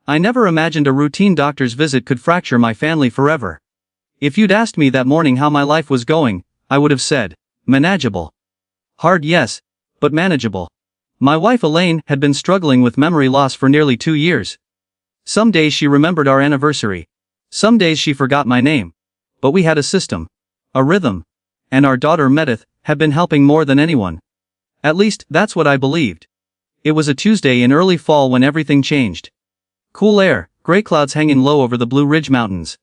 I never imagined a routine doctor's visit could fracture my family forever. If you'd asked me that morning how my life was going, I would have said, manageable. Hard, yes, but manageable. My wife Elaine had been struggling with memory loss for nearly 2 years. Some days she remembered our anniversary. Some days she forgot my name. But we had a system. A rhythm. And our daughter Meredith had been helping more than anyone. At least, that's what I believed. It was a Tuesday in early fall when everything changed. Cool air, gray clouds hanging low over the Blue Ridge Mountains.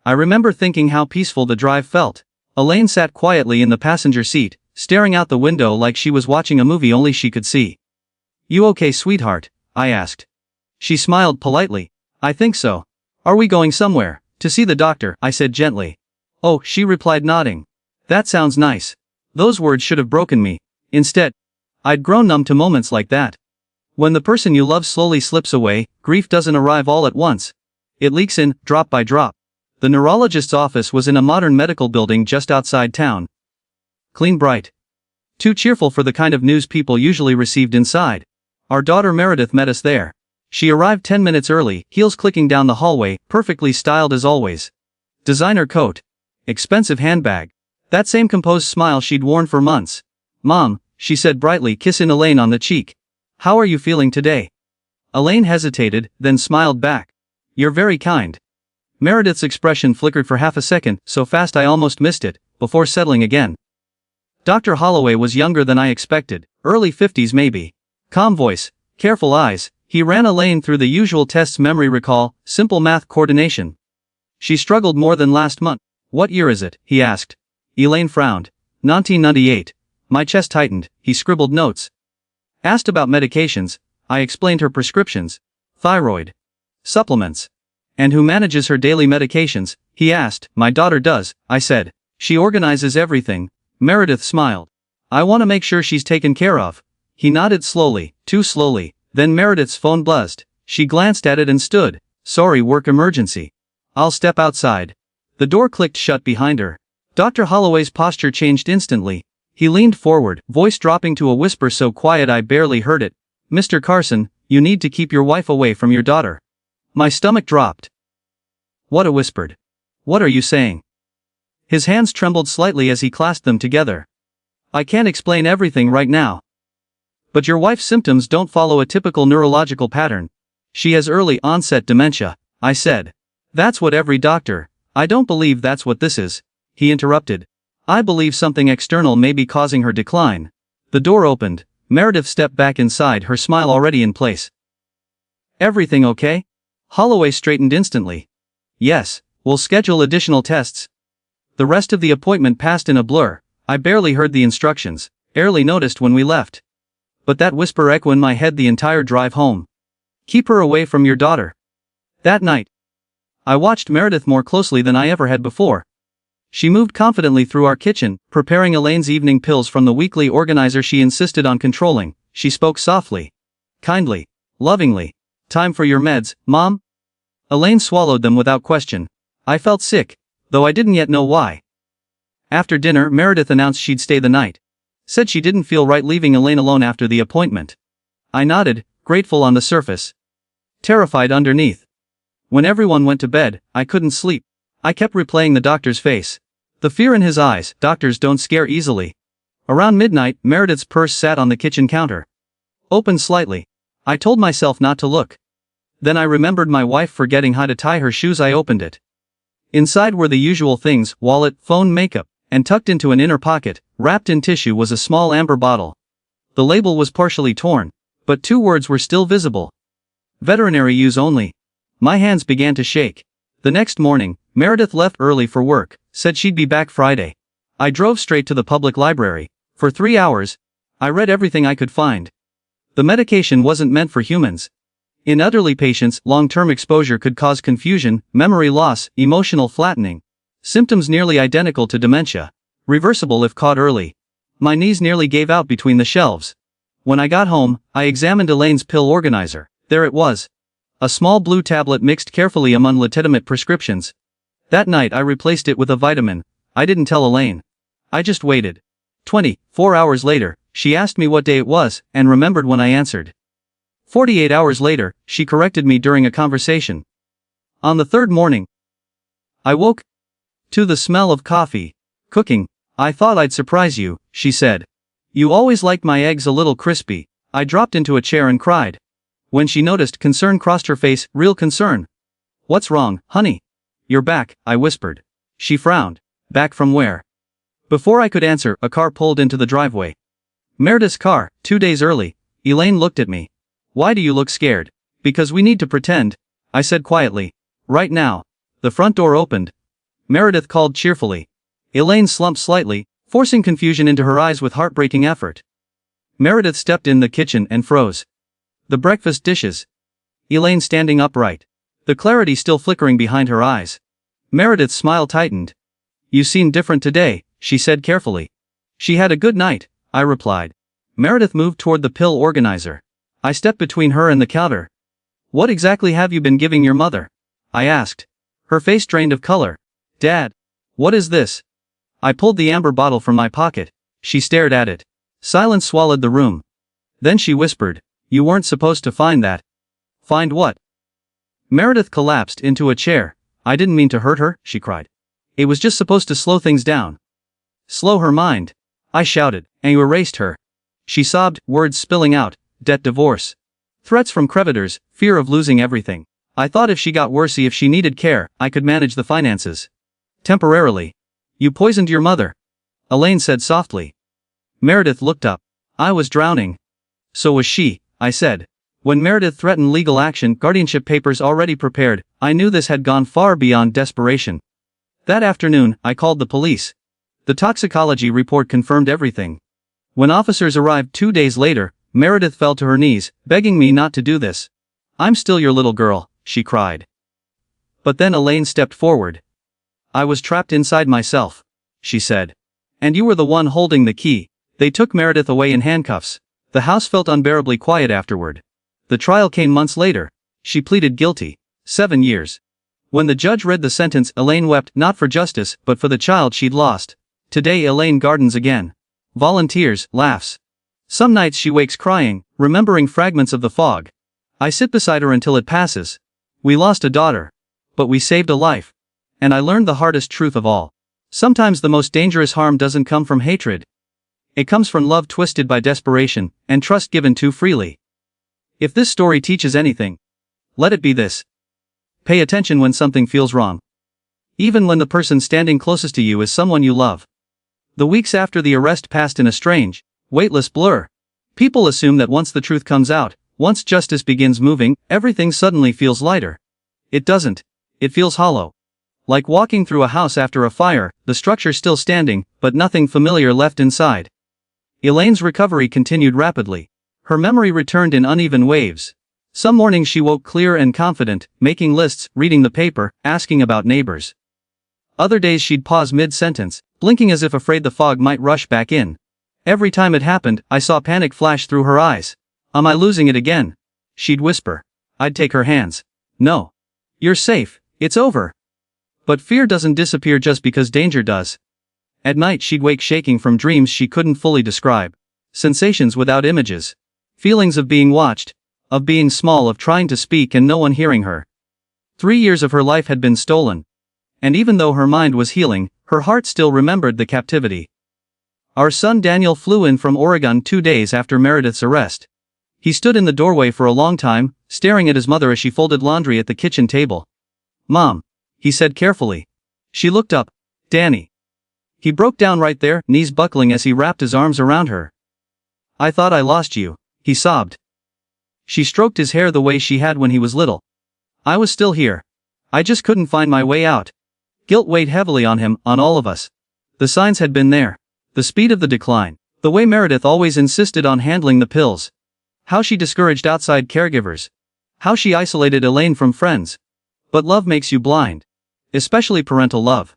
I remember thinking how peaceful the drive felt. Elaine sat quietly in the passenger seat, staring out the window like she was watching a movie only she could see. "You okay, sweetheart?" I asked. She smiled politely. "I think so. Are we going somewhere?" "To see the doctor," I said gently. "Oh," she replied, nodding. "That sounds nice." Those words should have broken me. Instead, I'd grown numb to moments like that. When the person you love slowly slips away, grief doesn't arrive all at once. It leaks in, drop by drop. The neurologist's office was in a modern medical building just outside town. Clean, bright. Too cheerful for the kind of news people usually received inside. Our daughter Meredith met us there. She arrived 10 minutes early, heels clicking down the hallway, perfectly styled as always. Designer coat. Expensive handbag. That same composed smile she'd worn for months. "Mom," she said brightly, kissing Elaine on the cheek. "How are you feeling today?" Elaine hesitated, then smiled back. "You're very kind." Meredith's expression flickered for half a second, so fast I almost missed it, before settling again. Dr. Holloway was younger than I expected, early 50s maybe. Calm voice, careful eyes, he ran Elaine through the usual tests: memory recall, simple math coordination. She struggled more than last month. "What year is it?" he asked. Elaine frowned. 1998. My chest tightened, he scribbled notes. Asked about medications, I explained her prescriptions. Thyroid. Supplements. "And who manages her daily medications?" he asked. "My daughter does," I said. "She organizes everything." Meredith smiled. "I want to make sure she's taken care of." He nodded slowly, too slowly, then Meredith's phone buzzed. She glanced at it and stood. "Sorry, work emergency. I'll step outside." The door clicked shut behind her. Dr. Holloway's posture changed instantly. He leaned forward, voice dropping to a whisper so quiet I barely heard it. "Mr. Carson, you need to keep your wife away from your daughter." My stomach dropped. "What?" I whispered. "What are you saying?" His hands trembled slightly as he clasped them together. "I can't explain everything right now. But your wife's symptoms don't follow a typical neurological pattern. She has early onset dementia," I said. "That's what every doctor—" "I don't believe that's what this is," he interrupted. "I believe something external may be causing her decline." The door opened. Meredith stepped back inside, her smile already in place. "Everything okay?" Holloway straightened instantly. "Yes, we'll schedule additional tests." The rest of the appointment passed in a blur. I barely heard the instructions, barely noticed when we left. But that whisper echoed in my head the entire drive home. "Keep her away from your daughter." That night, I watched Meredith more closely than I ever had before. She moved confidently through our kitchen, preparing Elaine's evening pills from the weekly organizer she insisted on controlling. She spoke softly, kindly, lovingly. "Time for your meds, Mom?" Elaine swallowed them without question. I felt sick, though I didn't yet know why. After dinner, Meredith announced she'd stay the night. Said she didn't feel right leaving Elaine alone after the appointment. I nodded, grateful on the surface, terrified underneath. When everyone went to bed, I couldn't sleep. I kept replaying the doctor's face. The fear in his eyes. Doctors don't scare easily. Around midnight, Meredith's purse sat on the kitchen counter. Opened slightly. I told myself not to look. Then I remembered my wife forgetting how to tie her shoes. I opened it. Inside were the usual things: wallet, phone, makeup, and tucked into an inner pocket, wrapped in tissue, was a small amber bottle. The label was partially torn, but 2 words were still visible. "Veterinary use only." My hands began to shake. The next morning, Meredith left early for work, said she'd be back Friday. I drove straight to the public library. For 3 hours, I read everything I could find. The medication wasn't meant for humans. In elderly patients, long-term exposure could cause confusion, memory loss, emotional flattening. Symptoms nearly identical to dementia. Reversible if caught early. My knees nearly gave out between the shelves. When I got home, I examined Elaine's pill organizer. There it was. A small blue tablet mixed carefully among legitimate prescriptions. That night I replaced it with a vitamin. I didn't tell Elaine. I just waited. 24 hours later, she asked me what day it was, and remembered when I answered. 48 hours later, she corrected me during a conversation. On the third morning, I woke to the smell of coffee cooking. I thought I'd surprise you, she said. You always liked my eggs a little crispy. I dropped into a chair and cried. When she noticed, concern crossed her face, real concern. What's wrong, honey? You're back, I whispered. She frowned. Back from where? Before I could answer, a car pulled into the driveway. Meredith's car, 2 days early. Elaine looked at me. Why do you look scared? Because we need to pretend, I said quietly. Right now. The front door opened. Meredith called cheerfully. Elaine slumped slightly, forcing confusion into her eyes with heartbreaking effort. Meredith stepped in the kitchen and froze. The breakfast dishes. Elaine standing upright. The clarity still flickering behind her eyes. Meredith's smile tightened. You seem different today, she said carefully. She had a good night, I replied. Meredith moved toward the pill organizer. I stepped between her and the counter. What exactly have you been giving your mother? I asked. Her face drained of color. Dad. What is this? I pulled the amber bottle from my pocket. She stared at it. Silence swallowed the room. Then she whispered, You weren't supposed to find that. Find what? Meredith collapsed into a chair. I didn't mean to hurt her, she cried. It was just supposed to slow things down. Slow her mind. I shouted, and you erased her. She sobbed, words spilling out, debt, divorce. Threats from creditors, fear of losing everything. I thought if she got worse, if she needed care, I could manage the finances. Temporarily. You poisoned your mother. Elaine said softly. Meredith looked up. I was drowning. So was she, I said. When Meredith threatened legal action, guardianship papers already prepared, I knew this had gone far beyond desperation. That afternoon, I called the police. The toxicology report confirmed everything. When officers arrived 2 days later, Meredith fell to her knees, begging me not to do this. I'm still your little girl, she cried. But then Elaine stepped forward. I was trapped inside myself, she said. And you were the one holding the key. They took Meredith away in handcuffs. The house felt unbearably quiet afterward. The trial came months later. She pleaded guilty. 7 years. When the judge read the sentence, Elaine wept, not for justice, but for the child she'd lost. Today Elaine gardens again. Volunteers, laughs. Some nights she wakes crying, remembering fragments of the fog. I sit beside her until it passes. We lost a daughter. But we saved a life. And I learned the hardest truth of all. Sometimes the most dangerous harm doesn't come from hatred. It comes from love twisted by desperation, and trust given too freely. If this story teaches anything, let it be this. Pay attention when something feels wrong. Even when the person standing closest to you is someone you love. The weeks after the arrest passed in a strange, weightless blur. People assume that once the truth comes out, once justice begins moving, everything suddenly feels lighter. It doesn't. It feels hollow. Like walking through a house after a fire, the structure still standing, but nothing familiar left inside. Elaine's recovery continued rapidly. Her memory returned in uneven waves. Some mornings she woke clear and confident, making lists, reading the paper, asking about neighbors. Other days she'd pause mid-sentence, blinking as if afraid the fog might rush back in. Every time it happened, I saw panic flash through her eyes. Am I losing it again? She'd whisper. I'd take her hands. No. You're safe, it's over. But fear doesn't disappear just because danger does. At night she'd wake shaking from dreams she couldn't fully describe. Sensations without images. Feelings of being watched. Of being small, of trying to speak and no one hearing her. 3 years of her life had been stolen. And even though her mind was healing, her heart still remembered the captivity. Our son Daniel flew in from Oregon 2 days after Meredith's arrest. He stood in the doorway for a long time, staring at his mother as she folded laundry at the kitchen table. Mom, he said carefully. She looked up. Danny. He broke down right there, knees buckling as he wrapped his arms around her. I thought I lost you, he sobbed. She stroked his hair the way she had when he was little. I was still here. I just couldn't find my way out. Guilt weighed heavily on him, on all of us. The signs had been there. The speed of the decline. The way Meredith always insisted on handling the pills. How she discouraged outside caregivers. How she isolated Elaine from friends. But love makes you blind. Especially parental love.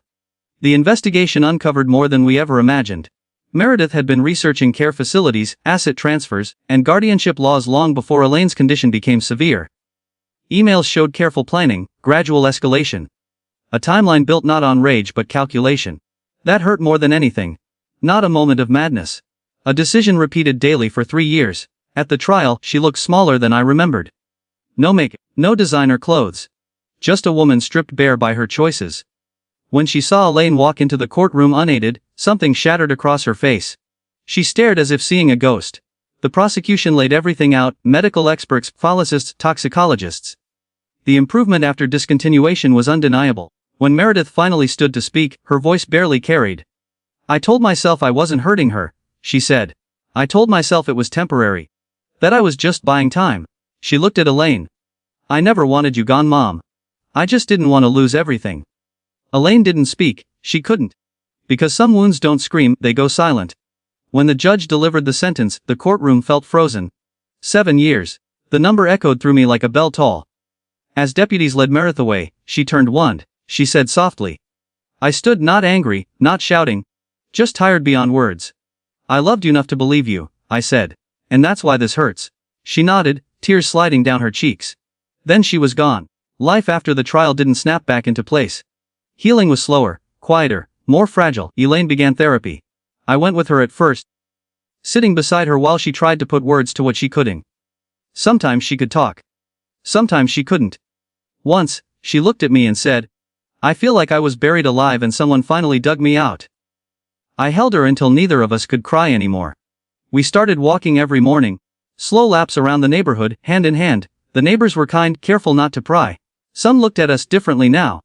The investigation uncovered more than we ever imagined. Meredith had been researching care facilities, asset transfers, and guardianship laws long before Elaine's condition became severe. Emails showed careful planning, gradual escalation. A timeline built not on rage but calculation. That hurt more than anything. Not a moment of madness. A decision repeated daily for 3 years. At the trial, she looked smaller than I remembered. No makeup, no designer clothes. Just a woman stripped bare by her choices. When she saw Elaine walk into the courtroom unaided, something shattered across her face. She stared as if seeing a ghost. The prosecution laid everything out: medical experts, pharmacists, toxicologists. The improvement after discontinuation was undeniable. When Meredith finally stood to speak, her voice barely carried. "I told myself I wasn't hurting her," she said. "I told myself it was temporary. That I was just buying time." She looked at Elaine. "I never wanted you gone, Mom. I just didn't want to lose everything." Elaine didn't speak. She couldn't. Because some wounds don't scream, they go silent. When the judge delivered the sentence, the courtroom felt frozen. 7 years. The number echoed through me like a bell toll. As deputies led Meredith away, she turned one. She said softly. I stood, not angry, not shouting. Just tired beyond words. "I loved you enough to believe you," I said. "And that's why this hurts." She nodded, tears sliding down her cheeks. Then she was gone. Life after the trial didn't snap back into place. Healing was slower, quieter, more fragile. Elaine began therapy. I went with her at first, sitting beside her while she tried to put words to what she couldn't. Sometimes she could talk. Sometimes she couldn't. Once, she looked at me and said, "I feel like I was buried alive and someone finally dug me out." I held her until neither of us could cry anymore. We started walking every morning. Slow laps around the neighborhood, hand in hand. The neighbors were kind, careful not to pry. Some looked at us differently now.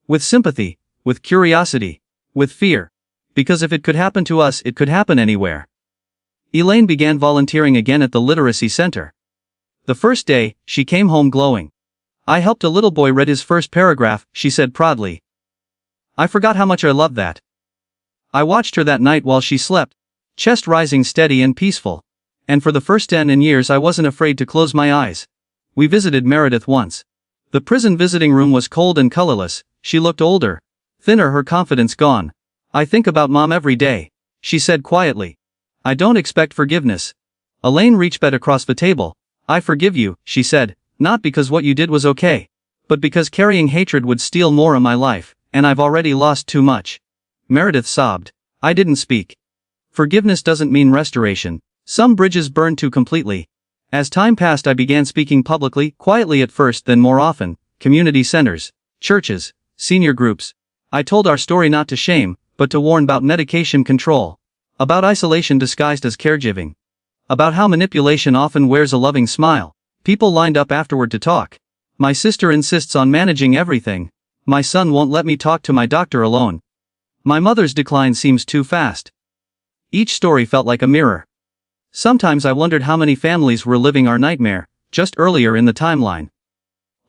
With sympathy, with curiosity, with fear. Because if it could happen to us, it could happen anywhere. Elaine began volunteering again at the literacy center. The first day, she came home glowing. "I helped a little boy read his first paragraph," she said proudly. "I forgot how much I loved that." I watched her that night while she slept, chest rising steady and peaceful. And for the first 10 years I wasn't afraid to close my eyes. We visited Meredith once. The prison visiting room was cold and colorless. She looked older, thinner, her confidence gone. "I think about Mom every day," she said quietly. "I don't expect forgiveness." Elaine reached back across the table. "I forgive you," she said, "not because what you did was okay, but because carrying hatred would steal more of my life, and I've already lost too much." Meredith sobbed. I didn't speak. Forgiveness doesn't mean restoration. Some bridges burn too completely. As time passed, I began speaking publicly, quietly at first, then more often. Community centers, churches, senior groups. I told our story not to shame, but to warn about medication control. About isolation disguised as caregiving. About how manipulation often wears a loving smile. People lined up afterward to talk. "My sister insists on managing everything. My son won't let me talk to my doctor alone. My mother's decline seems too fast." Each story felt like a mirror. Sometimes I wondered how many families were living our nightmare, just earlier in the timeline.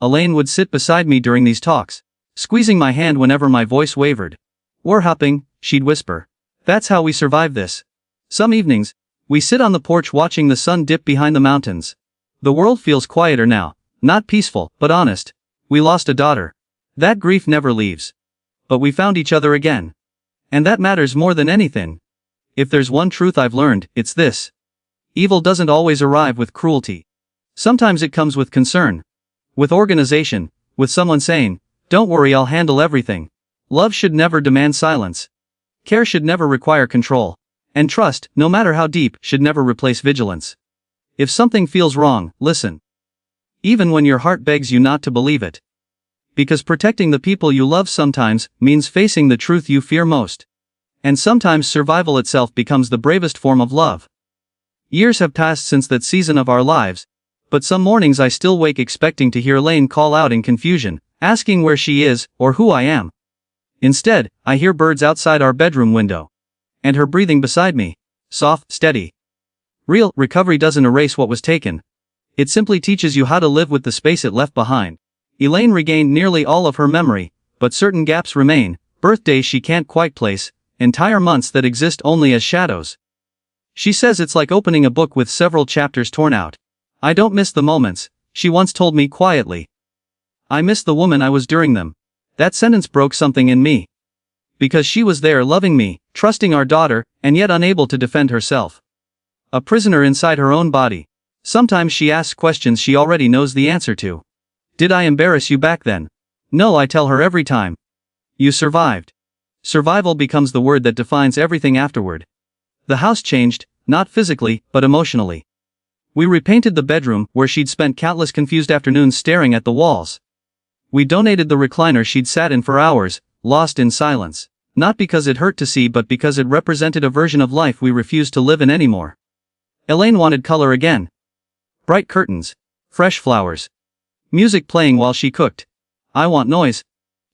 Elaine would sit beside me during these talks, squeezing my hand whenever my voice wavered. "We're helping," she'd whisper. "That's how we survive this." Some evenings, we sit on the porch watching the sun dip behind the mountains. The world feels quieter now, not peaceful, but honest. We lost a daughter. That grief never leaves. But we found each other again. And that matters more than anything. If there's one truth I've learned, it's this. Evil doesn't always arrive with cruelty. Sometimes it comes with concern. With organization, with someone saying, "Don't worry, I'll handle everything." Love should never demand silence. Care should never require control. And trust, no matter how deep, should never replace vigilance. If something feels wrong, listen. Even when your heart begs you not to believe it. Because protecting the people you love sometimes means facing the truth you fear most. And sometimes survival itself becomes the bravest form of love. Years have passed since that season of our lives, but some mornings I still wake expecting to hear Elaine call out in confusion, asking where she is, or who I am. Instead, I hear birds outside our bedroom window. And her breathing beside me. Soft, steady. Real recovery doesn't erase what was taken. It simply teaches you how to live with the space it left behind. Elaine regained nearly all of her memory, but certain gaps remain, birthdays she can't quite place, entire months that exist only as shadows. She says it's like opening a book with several chapters torn out. "I don't miss the moments," she once told me quietly. "I miss the woman I was during them." That sentence broke something in me. Because she was there loving me, trusting our daughter, and yet unable to defend herself. A prisoner inside her own body. Sometimes she asks questions she already knows the answer to. "Did I embarrass you back then?" "No," I tell her every time. "You survived." Survival becomes the word that defines everything afterward. The house changed, not physically, but emotionally. We repainted the bedroom, where she'd spent countless confused afternoons staring at the walls. We donated the recliner she'd sat in for hours, lost in silence. Not because it hurt to see, but because it represented a version of life we refused to live in anymore. Elaine wanted color again. Bright curtains. Fresh flowers. Music playing while she cooked. I want noise,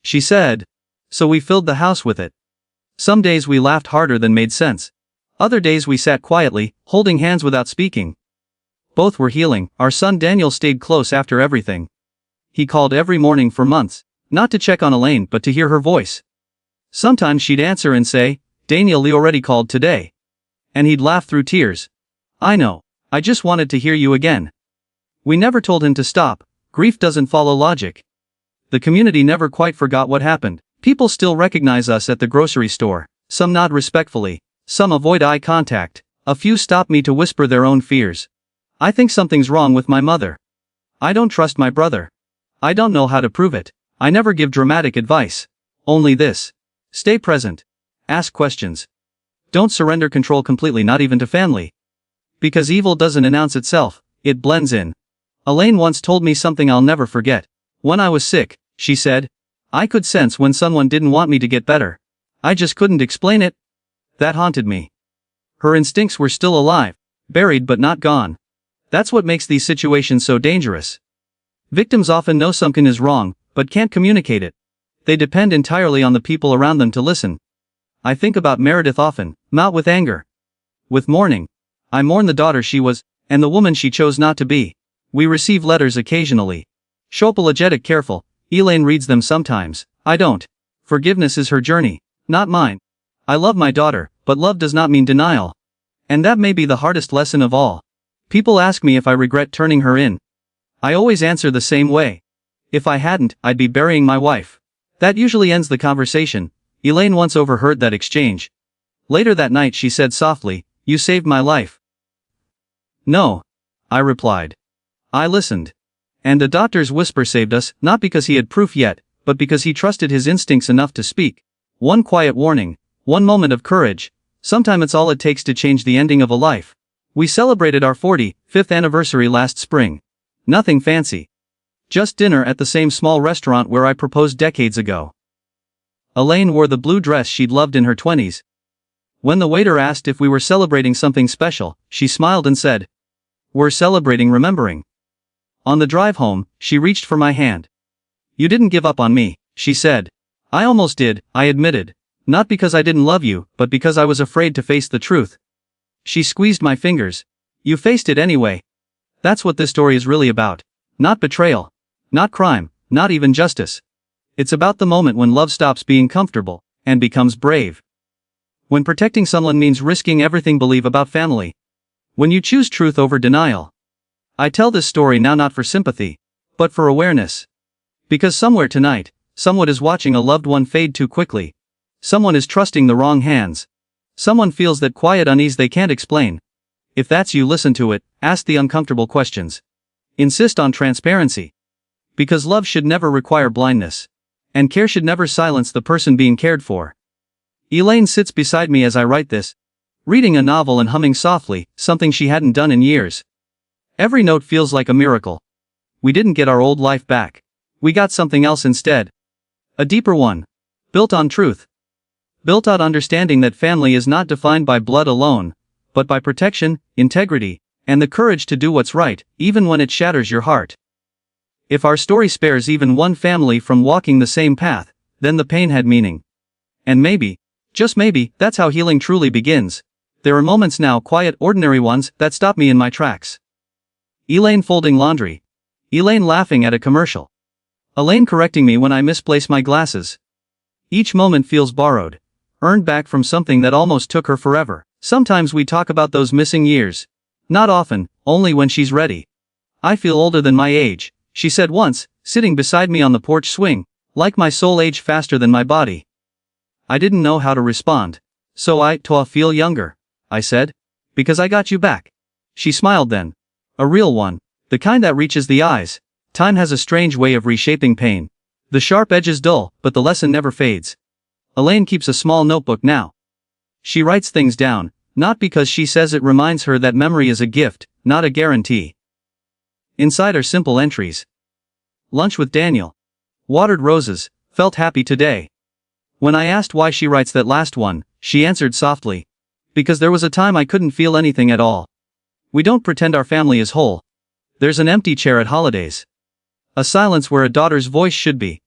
she said. So we filled the house with it. Some days we laughed harder than made sense. Other days we sat quietly, holding hands without speaking. Both were healing. Our son Daniel stayed close after everything. He called every morning for months, not to check on Elaine but to hear her voice. Sometimes she'd answer and say, "Daniel, Lee already called today." And he'd laugh through tears. "I know. I just wanted to hear you again." We never told him to stop. Grief doesn't follow logic. The community never quite forgot what happened. People still recognize us at the grocery store. Some nod respectfully. Some avoid eye contact. A few stop me to whisper their own fears. I think something's wrong with my mother. I don't trust my brother. I don't know how to prove it. I never give dramatic advice. Only this. Stay present. Ask questions. Don't surrender control completely, not even to family. Because evil doesn't announce itself, it blends in. Elaine once told me something I'll never forget. When I was sick, she said, I could sense when someone didn't want me to get better. I just couldn't explain it. That haunted me. Her instincts were still alive, buried but not gone. That's what makes these situations so dangerous. Victims often know something is wrong, but can't communicate it. They depend entirely on the people around them to listen. I think about Meredith often, not with anger. With mourning. I mourn the daughter she was, and the woman she chose not to be. We receive letters occasionally. Shopologetic careful, Elaine reads them sometimes, I don't. Forgiveness is her journey, not mine. I love my daughter, but love does not mean denial. And that may be the hardest lesson of all. People ask me if I regret turning her in. I always answer the same way. If I hadn't, I'd be burying my wife. That usually ends the conversation. Elaine once overheard that exchange. Later that night she said softly, "You saved my life." "No," I replied. I listened. And the doctor's whisper saved us, not because he had proof yet, but because he trusted his instincts enough to speak. One quiet warning, one moment of courage. Sometimes it's all it takes to change the ending of a life. We celebrated our 45th anniversary last spring. Nothing fancy. Just dinner at the same small restaurant where I proposed decades ago. Elaine wore the blue dress she'd loved in her 20s. When the waiter asked if we were celebrating something special, she smiled and said, "We're celebrating remembering." On the drive home, she reached for my hand. "You didn't give up on me," she said. "I almost did," I admitted. "Not because I didn't love you, but because I was afraid to face the truth." She squeezed my fingers. "You faced it anyway. That's what this story is really about. Not betrayal. Not crime, not even justice. It's about the moment when love stops being comfortable and becomes brave. When protecting someone means risking everything believe about family. When you choose truth over denial. I tell this story now not for sympathy, but for awareness. Because somewhere tonight, someone is watching a loved one fade too quickly. Someone is trusting the wrong hands. Someone feels that quiet unease they can't explain. If that's you, listen to it, ask the uncomfortable questions. Insist on transparency. Because love should never require blindness. And care should never silence the person being cared for. Elaine sits beside me as I write this, reading a novel and humming softly, something she hadn't done in years. Every note feels like a miracle. We didn't get our old life back. We got something else instead. A deeper one. Built on truth. Built on understanding that family is not defined by blood alone, but by protection, integrity, and the courage to do what's right, even when it shatters your heart. If our story spares even one family from walking the same path, then the pain had meaning. And maybe, just maybe, that's how healing truly begins. There are moments now, quiet, ordinary ones, that stop me in my tracks. Elaine folding laundry. Elaine laughing at a commercial. Elaine correcting me when I misplace my glasses. Each moment feels borrowed, earned back from something that almost took her forever. Sometimes we talk about those missing years. Not often, only when she's ready. "I feel older than my age," she said once, sitting beside me on the porch swing, "like my soul aged faster than my body." I didn't know how to respond. "So I feel younger," I said. "Because I got you back." She smiled then. A real one. The kind that reaches the eyes. Time has a strange way of reshaping pain. The sharp edges dull, but the lesson never fades. Elaine keeps a small notebook now. She writes things down, not because she says it reminds her that memory is a gift, not a guarantee. Inside are simple entries. Lunch with Daniel. Watered roses, felt happy today. When I asked why she writes that last one, she answered softly. Because there was a time I couldn't feel anything at all. We don't pretend our family is whole. There's an empty chair at holidays. A silence where a daughter's voice should be.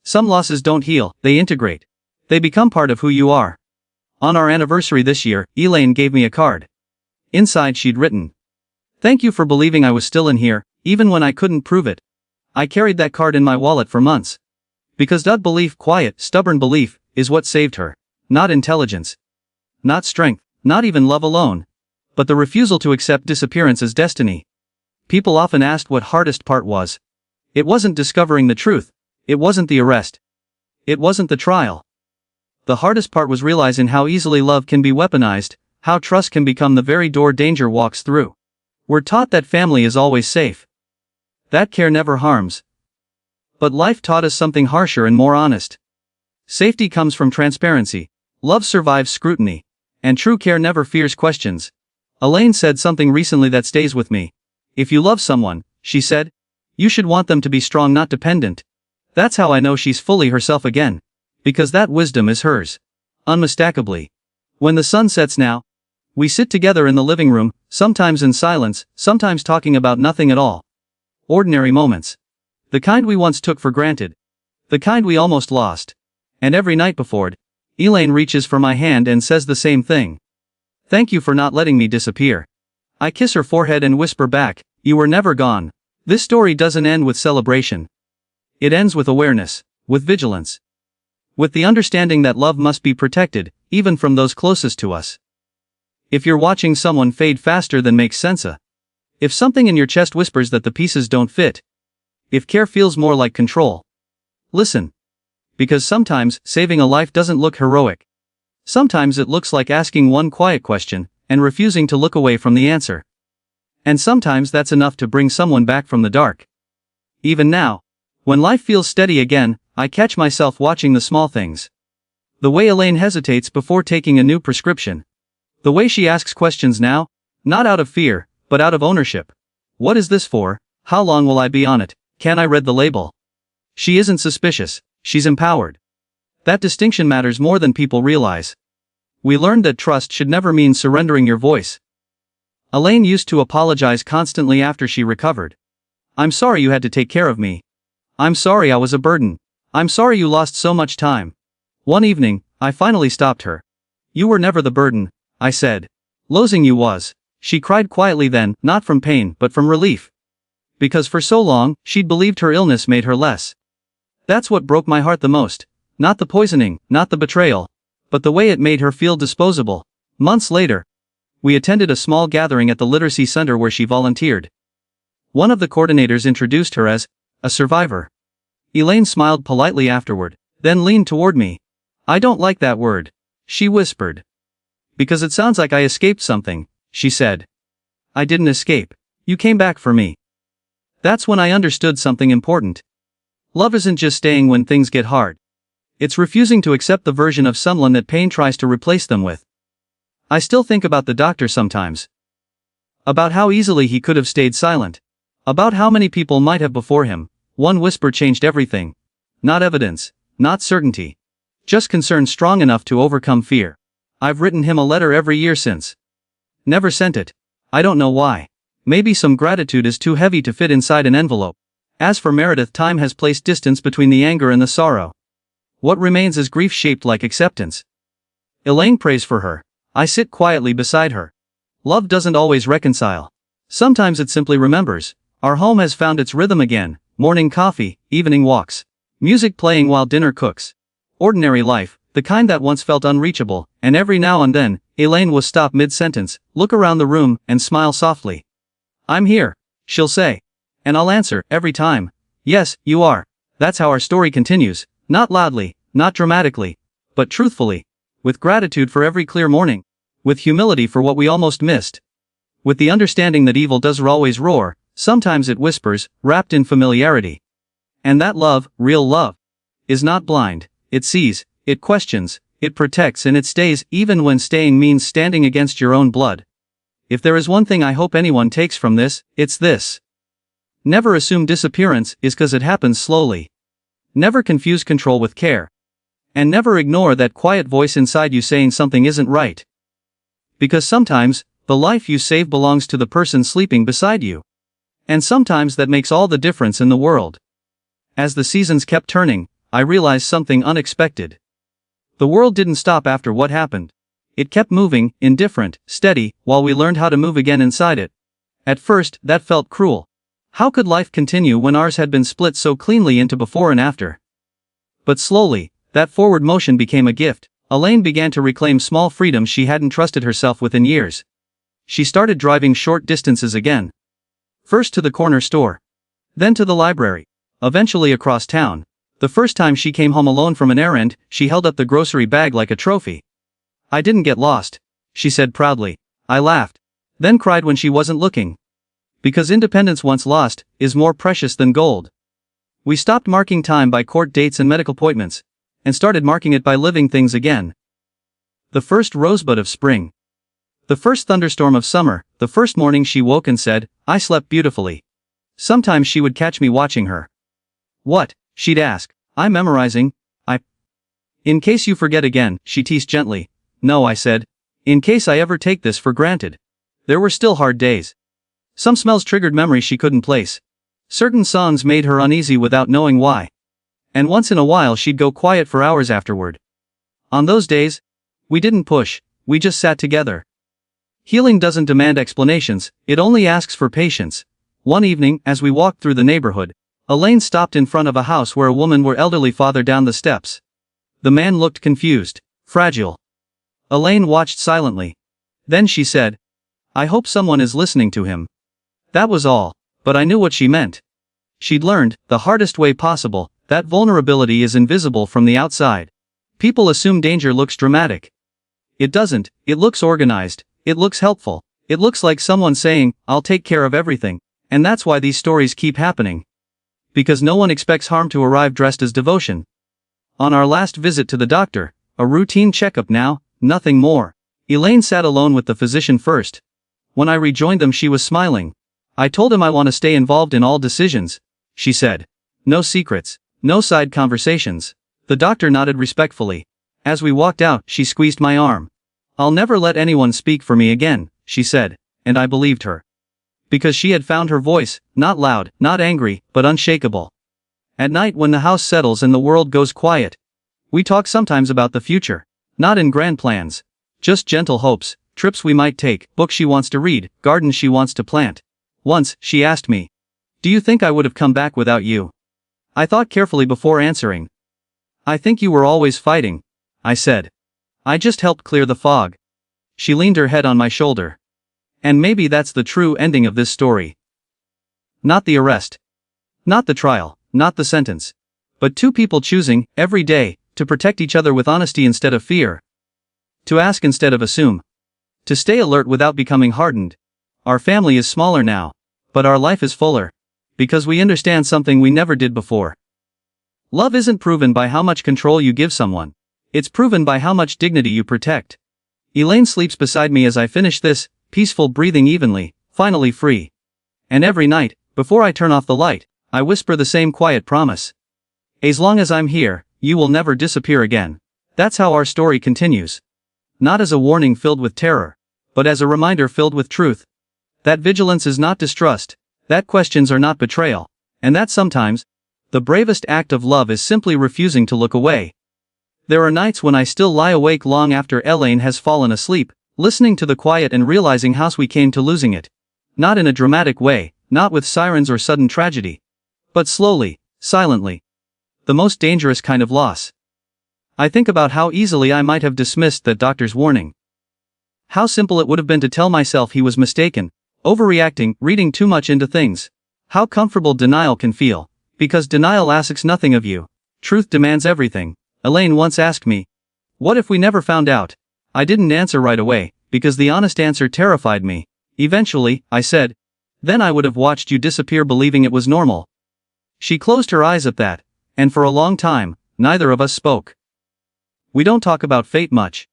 Some losses don't heal, they integrate. They become part of who you are. On our anniversary this year, Elaine gave me a card. Inside she'd written, "Thank you for believing I was still in here, even when I couldn't prove it." I carried that card in my wallet for months. Because that belief, quiet, stubborn belief, is what saved her. Not intelligence. Not strength, not even love alone. But the refusal to accept disappearance as destiny. People often asked what hardest part was. It wasn't discovering the truth. It wasn't the arrest. It wasn't the trial. The hardest part was realizing how easily love can be weaponized, how trust can become the very door danger walks through. We're taught that family is always safe. That care never harms. But life taught us something harsher and more honest. Safety comes from transparency. Love survives scrutiny. And true care never fears questions. Elaine said something recently that stays with me. If you love someone, she said, you should want them to be strong, not dependent. That's how I know she's fully herself again. Because that wisdom is hers. Unmistakably. When the sun sets now, we sit together in the living room, sometimes in silence, sometimes talking about nothing at all. Ordinary moments. The kind we once took for granted. The kind we almost lost. And every night before it, Elaine reaches for my hand and says the same thing. Thank you for not letting me disappear. I kiss her forehead and whisper back, you were never gone. This story doesn't end with celebration. It ends with awareness, with vigilance. With the understanding that love must be protected, even from those closest to us. If you're watching someone fade faster than makes sense, if something in your chest whispers that the pieces don't fit, if care feels more like control, listen. Because sometimes, saving a life doesn't look heroic. Sometimes it looks like asking one quiet question, and refusing to look away from the answer. And sometimes that's enough to bring someone back from the dark. Even now, when life feels steady again, I catch myself watching the small things. The way Elaine hesitates before taking a new prescription. The way she asks questions now, not out of fear, but out of ownership. What is this for? How long will I be on it? Can I read the label? She isn't suspicious, she's empowered. That distinction matters more than people realize. We learned that trust should never mean surrendering your voice. Elaine used to apologize constantly after she recovered. I'm sorry you had to take care of me. I'm sorry I was a burden. I'm sorry you lost so much time. One evening, I finally stopped her. You were never the burden, I said. Losing you was. She cried quietly then, not from pain but from relief. Because for so long, she'd believed her illness made her less. That's what broke my heart the most. Not the poisoning, not the betrayal. But the way it made her feel disposable. Months later, we attended a small gathering at the literacy center where she volunteered. One of the coordinators introduced her as a survivor. Elaine smiled politely afterward, then leaned toward me. I don't like that word, she whispered. Because it sounds like I escaped something, she said. I didn't escape. You came back for me. That's when I understood something important. Love isn't just staying when things get hard. It's refusing to accept the version of someone that pain tries to replace them with. I still think about the doctor sometimes. About how easily he could have stayed silent. About how many people might have before him. One whisper changed everything. Not evidence, not certainty. Just concern strong enough to overcome fear. I've written him a letter every year since. Never sent it. I don't know why. Maybe some gratitude is too heavy to fit inside an envelope. As for Meredith, time has placed distance between the anger and the sorrow. What remains is grief shaped like acceptance. Elaine prays for her. I sit quietly beside her. Love doesn't always reconcile. Sometimes it simply remembers. Our home has found its rhythm again. Morning coffee, evening walks. Music playing while dinner cooks. Ordinary life, the kind that once felt unreachable, and every now and then, Elaine will stop mid-sentence, look around the room, and smile softly. I'm here, she'll say. And I'll answer, every time. Yes, you are. That's how our story continues, not loudly, not dramatically, but truthfully. With gratitude for every clear morning. With humility for what we almost missed. With the understanding that evil doesn't always roar, sometimes it whispers, wrapped in familiarity. And that love, real love, is not blind. It sees, it questions, it protects, and it stays even when staying means standing against your own blood. If there is one thing I hope anyone takes from this, it's this. Never assume disappearance is 'cause it happens slowly. Never confuse control with care. And never ignore that quiet voice inside you saying something isn't right. Because sometimes, the life you save belongs to the person sleeping beside you. And sometimes that makes all the difference in the world. As the seasons kept turning, I realized something unexpected. The world didn't stop after what happened. It kept moving, indifferent, steady, while we learned how to move again inside it. At first, that felt cruel. How could life continue when ours had been split so cleanly into before and after? But slowly, that forward motion became a gift. Elaine began to reclaim small freedoms she hadn't trusted herself with in years. She started driving short distances again. First to the corner store. Then to the library. Eventually across town. The first time she came home alone from an errand, she held up the grocery bag like a trophy. "I didn't get lost," she said proudly. I laughed. Then cried when she wasn't looking. Because independence once lost, is more precious than gold. We stopped marking time by court dates and medical appointments, and started marking it by living things again. The first rosebud of spring. The first thunderstorm of summer, the first morning she woke and said, "I slept beautifully." Sometimes she would catch me watching her. "What?" she'd ask. "I'm memorizing." "In case you forget again," she teased gently. "No," I said. "In case I ever take this for granted." There were still hard days. Some smells triggered memories she couldn't place. Certain songs made her uneasy without knowing why. And once in a while she'd go quiet for hours afterward. On those days, we didn't push, we just sat together. Healing doesn't demand explanations, it only asks for patience. One evening, as we walked through the neighborhood, Elaine stopped in front of a house where a woman were elderly father down the steps. The man looked confused, fragile. Elaine watched silently. Then she said, "I hope someone is listening to him." That was all, but I knew what she meant. She'd learned, the hardest way possible, that vulnerability is invisible from the outside. People assume danger looks dramatic. It doesn't, it looks organized, it looks helpful, it looks like someone saying, "I'll take care of everything," and that's why these stories keep happening. Because no one expects harm to arrive dressed as devotion. On our last visit to the doctor, a routine checkup now, nothing more. Elaine sat alone with the physician first. When I rejoined them she was smiling. "I told him I want to stay involved in all decisions," she said. "No secrets, no side conversations." The doctor nodded respectfully. As we walked out, she squeezed my arm. "I'll never let anyone speak for me again," she said, and I believed her. Because she had found her voice, not loud, not angry, but unshakable. At night when the house settles and the world goes quiet, we talk sometimes about the future. Not in grand plans. Just gentle hopes, trips we might take, books she wants to read, gardens she wants to plant. Once, she asked me, "Do you think I would have come back without you?" I thought carefully before answering. "I think you were always fighting," I said. "I just helped clear the fog." She leaned her head on my shoulder. And maybe that's the true ending of this story. Not the arrest. Not the trial, not the sentence. But two people choosing, every day, to protect each other with honesty instead of fear. To ask instead of assume. To stay alert without becoming hardened. Our family is smaller now. But our life is fuller. Because we understand something we never did before. Love isn't proven by how much control you give someone. It's proven by how much dignity you protect. Elaine sleeps beside me as I finish this, peaceful, breathing evenly, finally free. And every night, before I turn off the light, I whisper the same quiet promise. As long as I'm here, you will never disappear again. That's how our story continues. Not as a warning filled with terror, but as a reminder filled with truth. That vigilance is not distrust, that questions are not betrayal, and that sometimes, the bravest act of love is simply refusing to look away. There are nights when I still lie awake long after Elaine has fallen asleep, listening to the quiet and realizing how we came to losing it. Not in a dramatic way, not with sirens or sudden tragedy. But slowly, silently. The most dangerous kind of loss. I think about how easily I might have dismissed that doctor's warning. How simple it would have been to tell myself he was mistaken, overreacting, reading too much into things. How comfortable denial can feel. Because denial asks nothing of you. Truth demands everything. Elaine once asked me, "What if we never found out?" I didn't answer right away, because the honest answer terrified me. Eventually, I said, "Then I would have watched you disappear believing it was normal." She closed her eyes at that, and for a long time, neither of us spoke. We don't talk about fate much.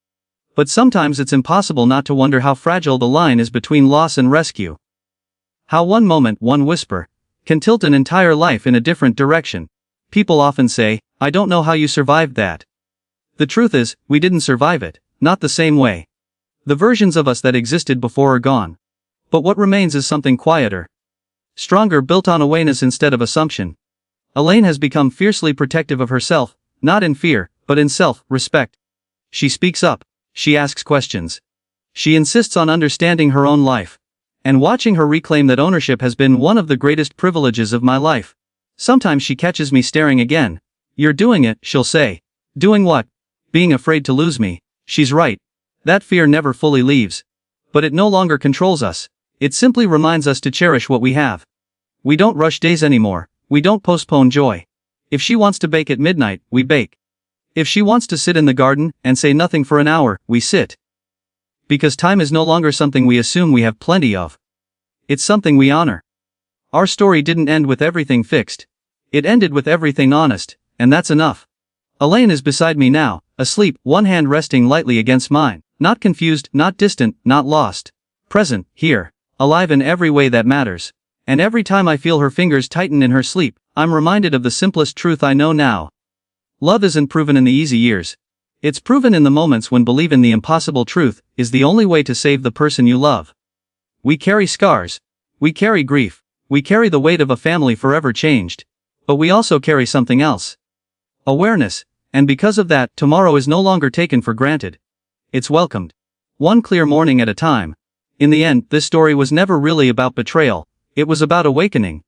But sometimes it's impossible not to wonder how fragile the line is between loss and rescue. How one moment, one whisper, can tilt an entire life in a different direction. People often say, "I don't know how you survived that." The truth is, we didn't survive it, not the same way. The versions of us that existed before are gone. But what remains is something quieter, stronger, built on awareness instead of assumption. Elaine has become fiercely protective of herself, not in fear, but in self-respect. She speaks up. She asks questions. She insists on understanding her own life. And watching her reclaim that ownership has been one of the greatest privileges of my life. Sometimes she catches me staring again. "You're doing it," she'll say. "Doing what?" "Being afraid to lose me." She's right. That fear never fully leaves. But it no longer controls us. It simply reminds us to cherish what we have. We don't rush days anymore. We don't postpone joy. If she wants to bake at midnight, we bake. If she wants to sit in the garden and say nothing for an hour, we sit. Because time is no longer something we assume we have plenty of. It's something we honor. Our story didn't end with everything fixed. It ended with everything honest, and that's enough. Elaine is beside me now, asleep, one hand resting lightly against mine, not confused, not distant, not lost. Present, here, alive in every way that matters. And every time I feel her fingers tighten in her sleep, I'm reminded of the simplest truth I know now. Love isn't proven in the easy years. It's proven in the moments when believing the impossible truth is the only way to save the person you love. We carry scars. We carry grief. We carry the weight of a family forever changed. But we also carry something else. Awareness. And because of that, tomorrow is no longer taken for granted. It's welcomed. One clear morning at a time. In the end, this story was never really about betrayal. It was about awakening.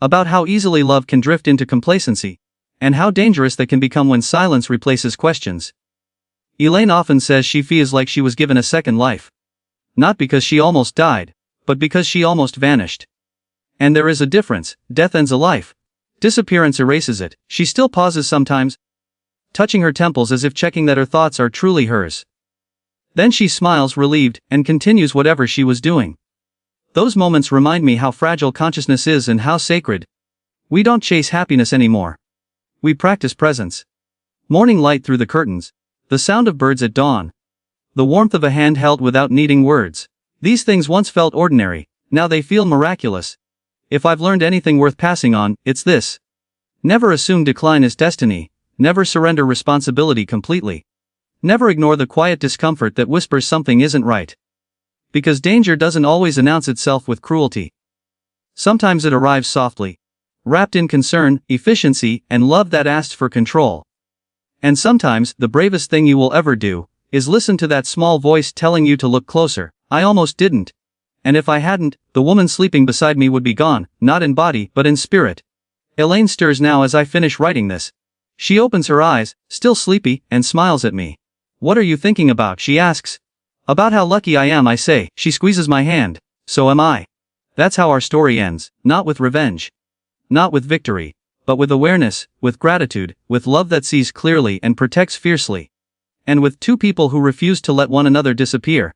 About how easily love can drift into complacency. And how dangerous that can become when silence replaces questions. Elaine often says she feels like she was given a second life. Not because she almost died, but because she almost vanished. And there is a difference. Death ends a life. Disappearance erases it. She still pauses sometimes, touching her temples as if checking that her thoughts are truly hers. Then she smiles relieved and continues whatever she was doing. Those moments remind me how fragile consciousness is and how sacred. We don't chase happiness anymore. We practice presence. Morning light through the curtains. The sound of birds at dawn. The warmth of a hand held without needing words. These things once felt ordinary, now they feel miraculous. If I've learned anything worth passing on, it's this. Never assume decline is destiny. Never surrender responsibility completely. Never ignore the quiet discomfort that whispers something isn't right. Because danger doesn't always announce itself with cruelty. Sometimes it arrives softly, wrapped in concern, efficiency, and love that asks for control. And sometimes, the bravest thing you will ever do is listen to that small voice telling you to look closer. I almost didn't. And if I hadn't, the woman sleeping beside me would be gone, not in body, but in spirit. Elaine stirs now as I finish writing this. She opens her eyes, still sleepy, and smiles at me. "What are you thinking about?" she asks. "About how lucky I am," I say. She squeezes my hand. "So am I." That's how our story ends, not with revenge. Not with victory, but with awareness, with gratitude, with love that sees clearly and protects fiercely. And with two people who refuse to let one another disappear.